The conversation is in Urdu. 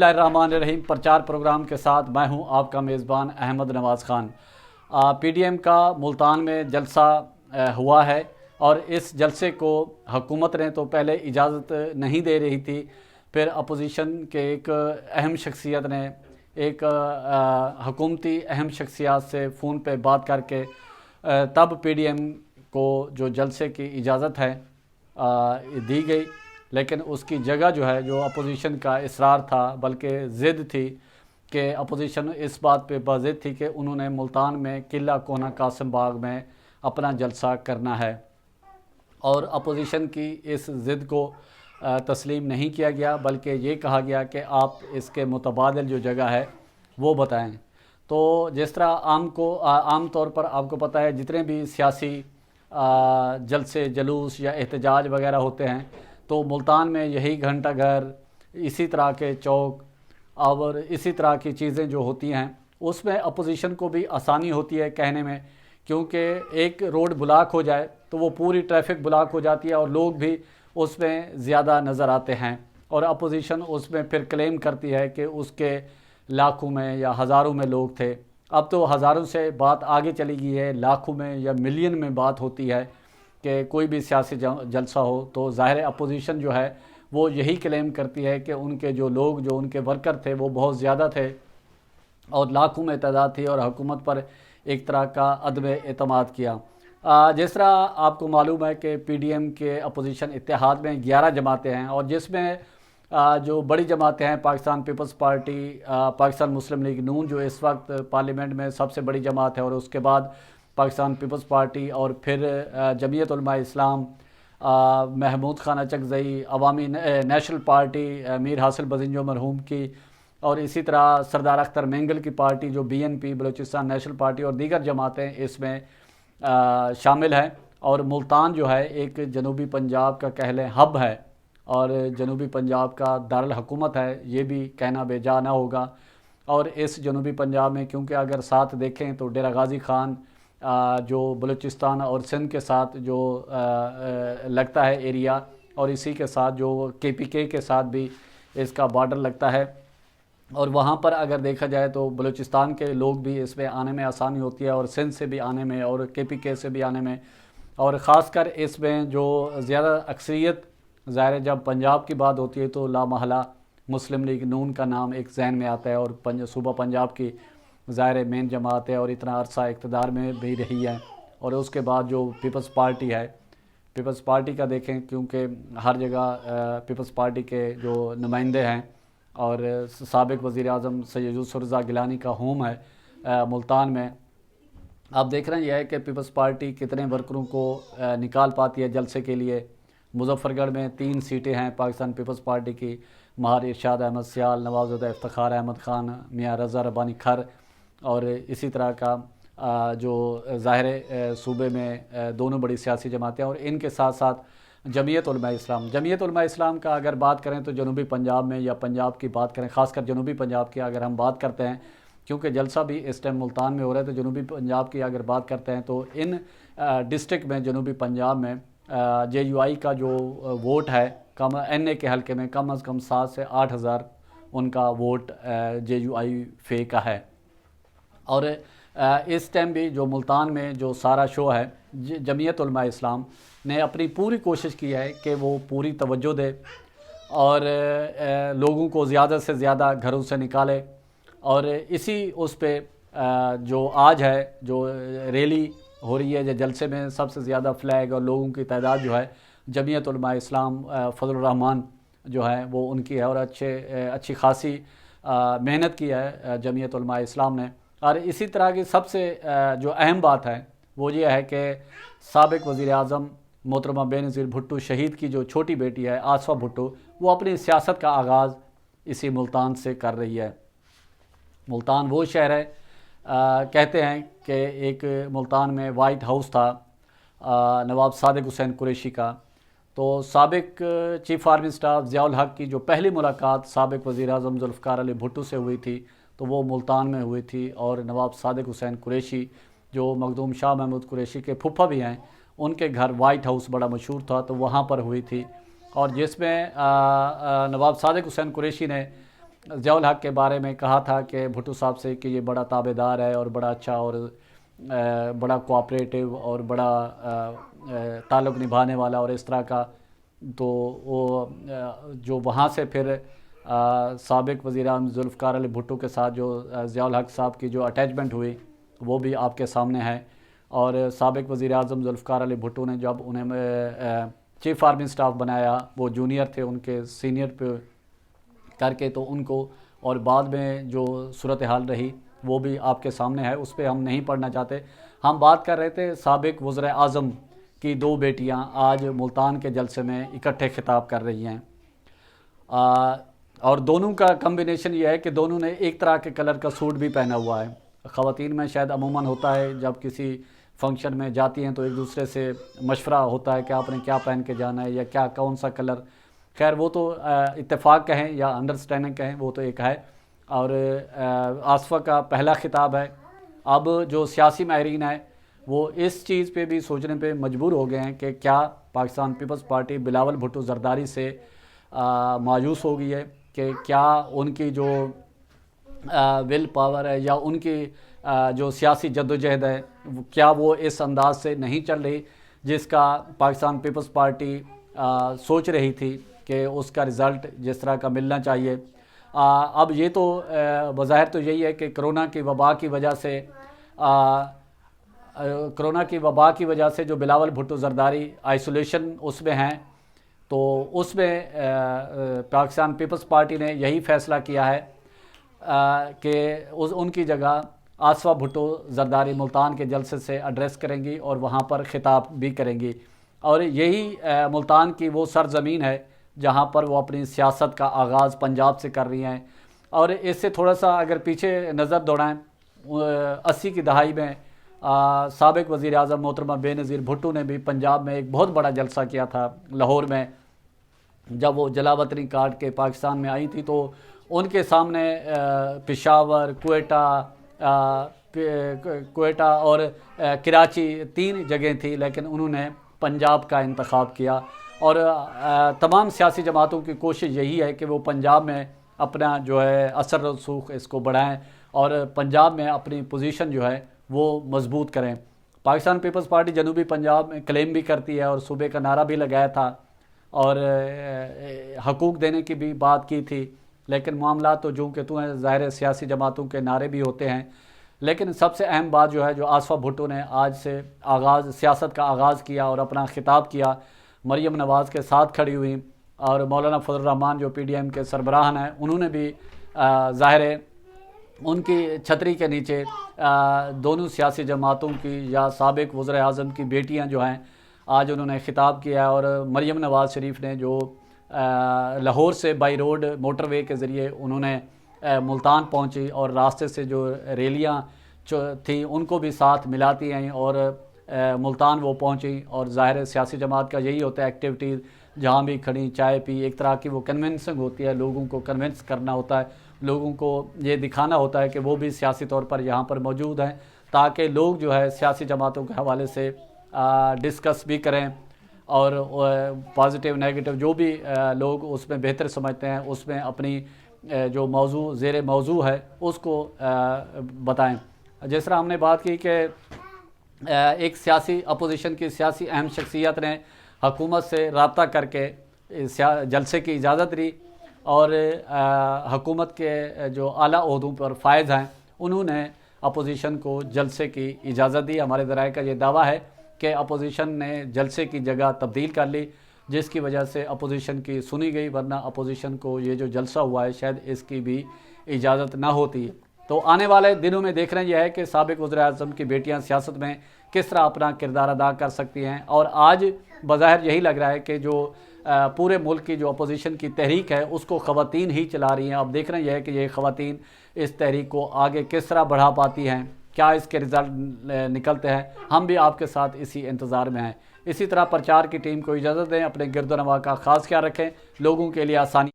بسم اللہ الرحمن الرحیم پرچار پروگرام کے ساتھ میں ہوں آپ کا میزبان Ahmad Nawaz Khan. P D M کا ملتان میں جلسہ ہوا ہے اور اس جلسے کو حکومت نے تو پہلے اجازت نہیں دے رہی تھی، پھر اپوزیشن کے ایک اہم شخصیت نے ایک حکومتی اہم شخصیات سے فون پہ بات کر کے تب پی ڈی ایم کو جو جلسے کی اجازت ہے دی گئی، لیکن اس کی جگہ جو ہے جو اپوزیشن کا اصرار تھا بلکہ ضد تھی کہ اپوزیشن اس بات پہ بضد تھی کہ انہوں نے ملتان میں قلعہ کوہنہ قاسم باغ میں اپنا جلسہ کرنا ہے، اور اپوزیشن کی اس ضد کو تسلیم نہیں کیا گیا بلکہ یہ کہا گیا کہ آپ اس کے متبادل جو جگہ ہے وہ بتائیں۔ تو جس طرح عام طور پر آپ کو پتہ ہے جتنے بھی سیاسی جلسے جلوس یا احتجاج وغیرہ ہوتے ہیں تو ملتان میں یہی گھنٹہ گھر، اسی طرح کے چوک اور اسی طرح کی چیزیں جو ہوتی ہیں اس میں اپوزیشن کو بھی آسانی ہوتی ہے کہنے میں، کیونکہ ایک روڈ بلاک ہو جائے تو وہ پوری ٹریفک بلاک ہو جاتی ہے اور لوگ بھی اس میں زیادہ نظر آتے ہیں، اور اپوزیشن اس میں پھر کلیم کرتی ہے کہ اس کے لاکھوں میں یا ہزاروں میں لوگ تھے۔ اب تو ہزاروں سے بات آگے چلی گئی ہے، لاکھوں میں یا ملین میں بات ہوتی ہے کہ کوئی بھی سیاسی جلسہ ہو تو ظاہر اپوزیشن جو ہے وہ یہی کلیم کرتی ہے کہ ان کے جو لوگ جو ان کے ورکر تھے وہ بہت زیادہ تھے اور لاکھوں میں تعداد تھی، اور حکومت پر ایک طرح کا عدم اعتماد کیا۔ جس طرح آپ کو معلوم ہے کہ پی ڈی ایم کے اپوزیشن اتحاد میں 11 جماعتیں ہیں، اور جس میں جو بڑی جماعتیں ہیں پاکستان پیپلز پارٹی، پاکستان مسلم لیگ نون جو اس وقت پارلیمنٹ میں سب سے بڑی جماعت ہے، اور اس کے بعد پاکستان پیپلز پارٹی، اور پھر جمعیت علماء اسلام، محمود خان اچکزئی، عوامی نیشنل پارٹی میر حاصل بزنجو مرحوم کی، اور اسی طرح سردار اختر مینگل کی پارٹی جو B N P Balochistan national party, اور دیگر جماعتیں اس میں شامل ہیں۔ اور ملتان جو ہے ایک جنوبی پنجاب کا کہہ لیں ہب ہے اور جنوبی پنجاب کا دارالحکومت ہے، یہ بھی کہنا بے جا نہ ہوگا۔ اور اس جنوبی پنجاب میں کیونکہ اگر ساتھ دیکھیں تو ڈیرہ غازی خان جو بلوچستان اور سندھ کے ساتھ جو لگتا ہے ایریا، اور اسی کے ساتھ جو کے پی کے ساتھ بھی اس کا بارڈر لگتا ہے، اور وہاں پر اگر دیکھا جائے تو بلوچستان کے لوگ بھی اس میں آنے میں آسانی ہوتی ہے، اور سندھ سے بھی آنے میں اور کے پی کے سے بھی آنے میں، اور خاص کر اس میں جو زیادہ اکثریت ظاہر جب پنجاب کی بات ہوتی ہے تو لامحالہ مسلم لیگ نون کا نام ایک ذہن میں آتا ہے، اور صوبہ پنجاب کی ظاہر مین جماعت ہے اور اتنا عرصہ اقتدار میں بھی رہی ہے۔ اور اس کے بعد جو پیپلز پارٹی ہے، پیپلز پارٹی کا دیکھیں کیونکہ ہر جگہ پیپلز پارٹی کے جو نمائندے ہیں، اور سابق وزیر اعظم سید یوسف رضا گیلانی کا ہوم ہے ملتان میں۔ آپ دیکھ رہے ہیں یہ ہے کہ پیپلز پارٹی کتنے ورکروں کو نکال پاتی ہے جلسے کے لیے۔ مظفر گڑھ میں 3 سیٹیں ہیں پاکستان پیپلز پارٹی کی، مہار ارشاد احمد سیال، نوازشدہ افتخار احمد خان، میاں رضا ربانی کھر، اور اسی طرح کا جو ظاہر صوبے میں دونوں بڑی سیاسی جماعتیں، اور ان کے ساتھ ساتھ جمعیت علماء اسلام۔ جمعیت علماء اسلام کا اگر بات کریں تو جنوبی پنجاب میں یا پنجاب کی بات کریں، خاص کر جنوبی پنجاب کی اگر ہم بات کرتے ہیں، کیونکہ جلسہ بھی اس ٹائم ملتان میں ہو رہا ہے، تو جنوبی پنجاب کی اگر بات کرتے ہیں تو ان ڈسٹرکٹ میں جنوبی پنجاب میں جے یو آئی کا جو ووٹ ہے کم این اے کے حلقے میں کم از کم 7 سے 8 ہزار ان کا ووٹ جے یو آئی فے کا ہے۔ اور اس ٹائم بھی جو ملتان میں جو سارا شو ہے، جمعیت علماء اسلام نے اپنی پوری کوشش کی ہے کہ وہ پوری توجہ دے اور لوگوں کو زیادہ سے زیادہ گھروں سے نکالے، اور اسی اس پہ جو آج ہے جو ریلی ہو رہی ہے، جو جلسے میں سب سے زیادہ فلیگ اور لوگوں کی تعداد جو ہے جمعیت علماء اسلام فضل الرحمان جو ہے وہ ان کی ہے، اور اچھی خاصی محنت کی ہے جمعیت علماء اسلام نے۔ اور اسی طرح کی سب سے جو اہم بات ہے وہ یہ ہے کہ سابق وزیر اعظم محترمہ بے نظیر بھٹو شہید کی جو چھوٹی بیٹی ہے آصفہ بھٹو، وہ اپنی سیاست کا آغاز اسی ملتان سے کر رہی ہے۔ ملتان وہ شہر ہے، کہتے ہیں کہ ایک ملتان میں وائٹ ہاؤس تھا نواب صادق حسین قریشی کا، تو سابق چیف آرمی سٹاف ضیاء الحق کی جو پہلی ملاقات سابق وزیر اعظم ذوالفقار علی بھٹو سے ہوئی تھی تو وہ ملتان میں ہوئی تھی، اور نواب صادق حسین قریشی جو مخدوم شاہ محمود قریشی کے پھپھا بھی ہیں، ان کے گھر وائٹ ہاؤس بڑا مشہور تھا، تو وہاں پر ہوئی تھی، اور جس میں نواب صادق حسین قریشی نے ضیاء الحق کے بارے میں کہا تھا کہ بھٹو صاحب سے کہ یہ بڑا تابع دار ہے اور بڑا اچھا اور بڑا کوآپریٹو اور بڑا تعلق نبھانے والا اور اس طرح کا، تو وہ جو وہاں سے پھر سابق وزیر اعظم ذوالفقار علی بھٹو کے ساتھ جو ضیاء الحق صاحب کی جو اٹیچمنٹ ہوئی وہ بھی آپ کے سامنے ہے۔ اور سابق وزیر اعظم ذوالفقار علی بھٹو نے جب انہیں چیف آرمی سٹاف بنایا، وہ جونیئر تھے، ان کے سینئر پہ کر کے تو ان کو، اور بعد میں جو صورتحال رہی وہ بھی آپ کے سامنے ہے، اس پہ ہم نہیں پڑھنا چاہتے۔ ہم بات کر رہے تھے سابق وزیر اعظم کی دو بیٹیاں آج ملتان کے جلسے میں اکٹھے خطاب کر رہی ہیں، اور دونوں کا کمبینیشن یہ ہے کہ دونوں نے ایک طرح کے کلر کا سوٹ بھی پہنا ہوا ہے۔ خواتین میں شاید عموماً ہوتا ہے جب کسی فنکشن میں جاتی ہیں تو ایک دوسرے سے مشورہ ہوتا ہے کہ آپ نے کیا پہن کے جانا ہے یا کیا کون سا کلر، خیر وہ تو اتفاق کہیں یا انڈرسٹینڈنگ کہیں، وہ تو ایک ہے۔ اور آصفہ کا پہلا خطاب ہے۔ اب جو سیاسی ماہرین ہیں وہ اس چیز پہ بھی سوچنے پہ مجبور ہو گئے ہیں کہ کیا پاکستان پیپلز پارٹی بلاول بھٹو زرداری سے مایوس ہو گئی ہے، کہ کیا ان کی جو ول پاور ہے یا ان کی جو سیاسی جدوجہد ہے کیا وہ اس انداز سے نہیں چل رہی جس کا پاکستان پیپلز پارٹی سوچ رہی تھی کہ اس کا رزلٹ جس طرح کا ملنا چاہیے۔ اب یہ تو بظاہر تو یہی ہے کہ کرونا کی وبا کی وجہ سے جو بلاول بھٹو زرداری آئسولیشن اس میں ہیں، تو اس میں پاکستان پیپلز پارٹی نے یہی فیصلہ کیا ہے کہ ان کی جگہ آصفہ بھٹو زرداری ملتان کے جلسے سے ایڈریس کریں گی اور وہاں پر خطاب بھی کریں گی، اور یہی ملتان کی وہ سرزمین ہے جہاں پر وہ اپنی سیاست کا آغاز پنجاب سے کر رہی ہیں۔ اور اس سے تھوڑا سا اگر پیچھے نظر دوڑائیں، 80 کی دہائی میں سابق وزیر اعظم محترمہ بے نظیر بھٹو نے بھی پنجاب میں ایک بہت بڑا جلسہ کیا تھا لاہور میں، جب وہ جلا وطنی کاٹ کے پاکستان میں آئی تھی تو ان کے سامنے پشاور، کوئٹہ اور کراچی 3 جگہیں تھی، لیکن انہوں نے پنجاب کا انتخاب کیا۔ اور تمام سیاسی جماعتوں کی کوشش یہی ہے کہ وہ پنجاب میں اپنا جو ہے اثر رسوخ اس کو بڑھائیں اور پنجاب میں اپنی پوزیشن جو ہے وہ مضبوط کریں۔ پاکستان پیپلز پارٹی جنوبی پنجاب میں کلیم بھی کرتی ہے اور صوبے کا نعرہ بھی لگایا تھا اور حقوق دینے کی بھی بات کی تھی، لیکن معاملات تو جو کہ تو ہیں، ظاہر سیاسی جماعتوں کے نعرے بھی ہوتے ہیں۔ لیکن سب سے اہم بات جو ہے جو آصفہ بھٹو نے آج سے سیاست کا آغاز کیا اور اپنا خطاب کیا، مریم نواز کے ساتھ کھڑی ہوئی، اور مولانا فضل الرحمان جو پی ڈی ایم کے سربراہ ہیں انہوں نے بھی ظاہر ان کی چھتری کے نیچے دونوں سیاسی جماعتوں کی یا سابق وزیر اعظم کی بیٹیاں جو ہیں آج انہوں نے خطاب کیا، اور مریم نواز شریف نے جو لاہور سے بائی روڈ موٹر وے کے ذریعے انہوں نے ملتان پہنچی اور راستے سے جو ریلیاں تھیں ان کو بھی ساتھ ملاتی ہیں اور ملتان وہ پہنچی، اور ظاہر سیاسی جماعت کا یہی ہوتا ہے ایکٹیویٹیز، جہاں بھی کھڑی چائے پی، ایک طرح کی وہ کنونسنگ ہوتی ہے، لوگوں کو کنونس کرنا ہوتا ہے، لوگوں کو یہ دکھانا ہوتا ہے کہ وہ بھی سیاسی طور پر یہاں پر موجود ہیں، تاکہ لوگ جو ہے سیاسی جماعتوں کے حوالے سے ڈسکس بھی کریں اور پازیٹیو نیگیٹو جو بھی لوگ اس میں بہتر سمجھتے ہیں اس میں اپنی جو موضوع زیر موضوع ہے اس کو بتائیں۔ جس طرح ہم نے بات کی کہ ایک سیاسی اپوزیشن کی سیاسی اہم شخصیت نے حکومت سے رابطہ کر کے جلسے کی اجازت دی، اور حکومت کے جو اعلیٰ عہدوں پر فائز ہیں انہوں نے اپوزیشن کو جلسے کی اجازت دی۔ ہمارے ذرائع کا یہ دعویٰ ہے کہ اپوزیشن نے جلسے کی جگہ تبدیل کر لی، جس کی وجہ سے اپوزیشن کی سنی گئی، ورنہ اپوزیشن کو یہ جو جلسہ ہوا ہے شاید اس کی بھی اجازت نہ ہوتی۔ تو آنے والے دنوں میں دیکھنا یہ ہے کہ سابق وزیر اعظم کی بیٹیاں سیاست میں کس طرح اپنا کردار ادا کر سکتی ہیں، اور آج بظاہر یہی لگ رہا ہے کہ جو پورے ملک کی جو اپوزیشن کی تحریک ہے اس کو خواتین ہی چلا رہی ہیں۔ اب دیکھنا یہ ہے کہ یہ خواتین اس تحریک کو آگے کس طرح بڑھا پاتی ہیں، کیا اس کے رزلٹ نکلتے ہیں۔ ہم بھی آپ کے ساتھ اسی انتظار میں ہیں۔ اسی طرح پرچار کی ٹیم کو اجازت دیں، اپنے گرد و نواح کا خاص خیال رکھیں، لوگوں کے لیے آسانی